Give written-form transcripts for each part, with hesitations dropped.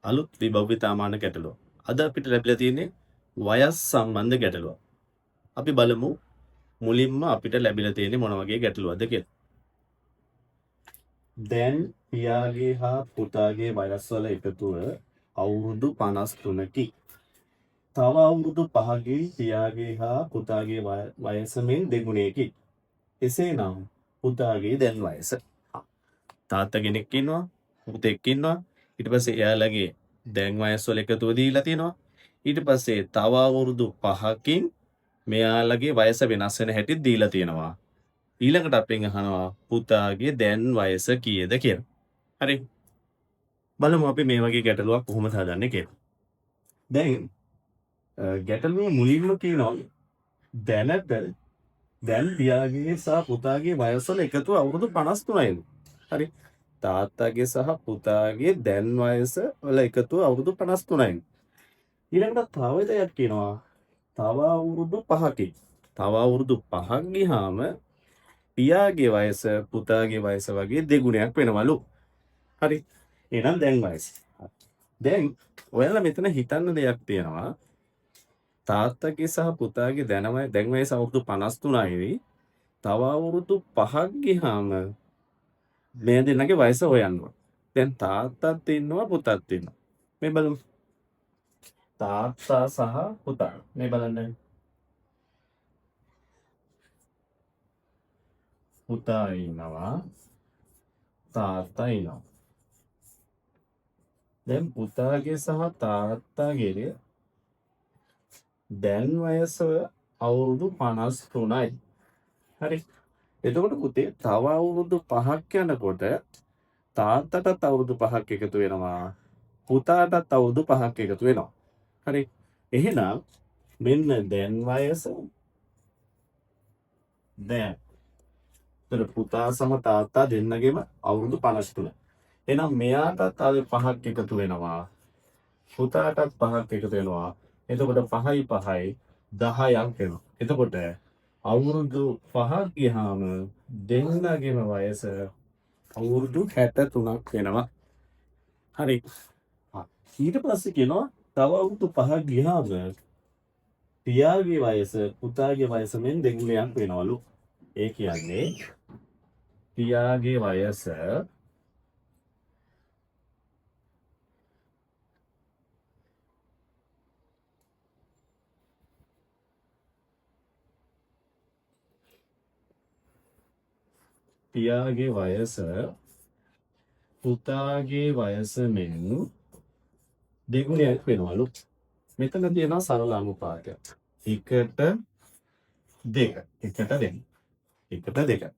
අලුත් විභව්‍යතාමාන ගැටලුව. අද අපිට ලැබිලා තියෙන්නේ වයස් සම්බන්ධ ගැටලුව. අපි බලමු මුලින්ම අපිට ලැබිලා තියෙන්නේ මොන වගේ ගැටලුවක්ද කියලා. දැන් පියාගේ හා පුතාගේ වයස්වල එකතුව අවුරුදු 53කි. තව අවුරුදු 5කින් පියාගේ හා පුතාගේ වයස මෙන් දෙගුණයකි. එසේනම් පුතාගේ දැන් වයස. තාත්තා කෙනෙක් ඉන්නවා, පුතෙක් ඉන්නවා. ඊට පස්සේ එයාලගේ දැන් වයස්වල එකතුව දීලා තියෙනවා. ඊට පස්සේ තව අවුරුදු 5කින් මෙයාලගේ වයස වෙනස් වෙන හැටි දීලා තියෙනවා. ඊළඟට අපෙන් අහනවා පුතාගේ දැන් වයස කීයද කියලා. හරි. බලමු අපි මේ වගේ ගැටලුවක් කොහොමද හදන්නේ කියලා. දැන් ගැටලුව මුලින්ම කියනවා දැනට දැන් පියාගේ සහ පුතාගේ වයස්වල එකතුව අවුරුදු 53යිලු. හරි. තාත්තාගේ සහ පුතාගේ දැන් වයස වල එකතුව අවුරුදු 53යිලු. ඊළඟට තව දෙයක් කියනවා තව අවුරුදු 5කින්. තව අවුරුදු 5ක් ගියාම පියාගේ වයස පුතාගේ වයස වගේ දෙගුණයක් වෙනවලු. හරි. එහෙනම් දැන් වයස. දැන් ඔයාලා මෙතන හිතන්න දෙයක් තියෙනවා. තාත්තගේ සහ පුතාගේ දැන් වයස අවුරුදු 53යි. තව අවුරුදු 5ක් ගියාම මේ දෙන්නගේ වයස හොයන්න ඕන. දැන් තාත්තත් ඉන්නවා පුතත් ඉන්නවා. මේ බලමු. තාත්තා සහ පුතා. මේ බලන්න. පුතා ඉන්නවා. තාත්තා ඉන්නවා. දැන් පුතාගේ සහ තාත්තාගේ දැන් වයස අවුරුදු 53යි. හරි. එතකොට පුතේ තව අවුරුදු 5ක් යනකොට තාත්තටත් අවුරුදු 5ක් එකතු වෙනවා. පුතාටත් අවුරුදු 5ක් එකතු වෙනවා. හරි. එහෙනම් මෙන්න දැන් වයස දැන්. එතන පුතා සම තාත්තා දෙන්නගෙම අවුරුදු 53. එහෙනම් මෙයාටත් අද 5ක් එකතු වෙනවා. පුතාටත් 5ක් එකතු වෙනවා. එතකොට 5යි 5යි 10ක් වෙනවා. එතකොට අවුරුදු 5ක් ගියාම දෙන්නගෙම වයස අවුරුදු 63ක් වෙනවා. හරි. ඊට පස්සේ කියනවා තව අවුරුදු 5ක් ගියාම පියාගේ වයස පුතාගේ වයස මෙන් දෙගුණයක් වෙනවලු. ඒ කියන්නේ පියාගේ වයස පුතාගේ වයස මෙන් දෙගුණයක් වෙනවලු. මෙතන තියෙනවා සරල අනුපාතයක්. 1ට 2. 1ට 2. 1ට 2.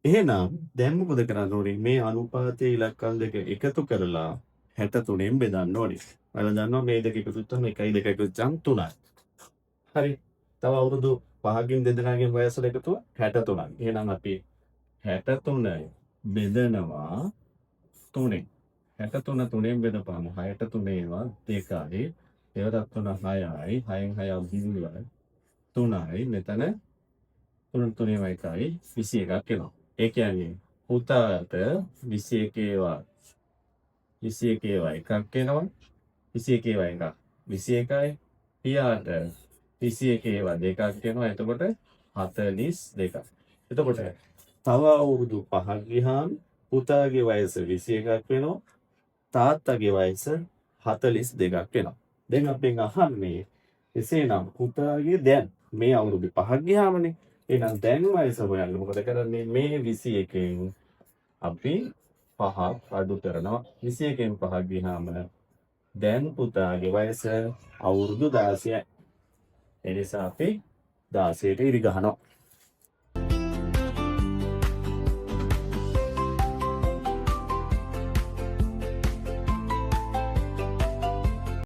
එහෙනම් දැන් මොකද කරන්න ඕනේ? මේ අනුපාතයේ ඉලක්කම් දෙක එකතු කරලා 63න් බෙදන්න ඕනේ. ඔයාලා දන්නවා මේ දෙක එකතු වුත්තාම 1යි 2යි එකතු වුත්තාම 3යි. හරි. තව අවුරුදු 5කින් දෙදෙනාගේ වයස එකතුව 63යි. එහෙනම් අපි 63 බෙදනවා 3ෙන්. 63 3ෙන් බෙදපුවම 6ට 3 ඒවා 2යි. ඒවටත් 3 6යි. 6න් 6 0යි. 3යි. මෙතන 3 3 1යි 21ක් එනවා. ඒ කියන්නේ පුතාට 21 ඒවා 21 ඒවා එකක් එනවා. 21 ඒවා එකක් 21යි. පියාට 21 ඒවා දෙකක් එනවා. එතකොට 42ක්. එතකොට තව අවුරුදු 5ක් ගියාම පුතාගේ වයස 21ක් වෙනවා. තාත්තගේ වයස 42ක් වෙනවා. දැන් අපෙන් අහන්නේ එසේනම් පුතාගේ දැන් මේ අවුරුදු 5ක් ගියාමනේ. එහෙනම් දැන් වයස හොයන්න මොකද කරන්නේ? මේ 21න් අපි 5ක් අඩු කරනවා. 21න් 5ක් ගියාම දැන් පුතාගේ වයස අවුරුදු 16යි. ඒ නිසා අපි 16ට ඉරි ගහනවා.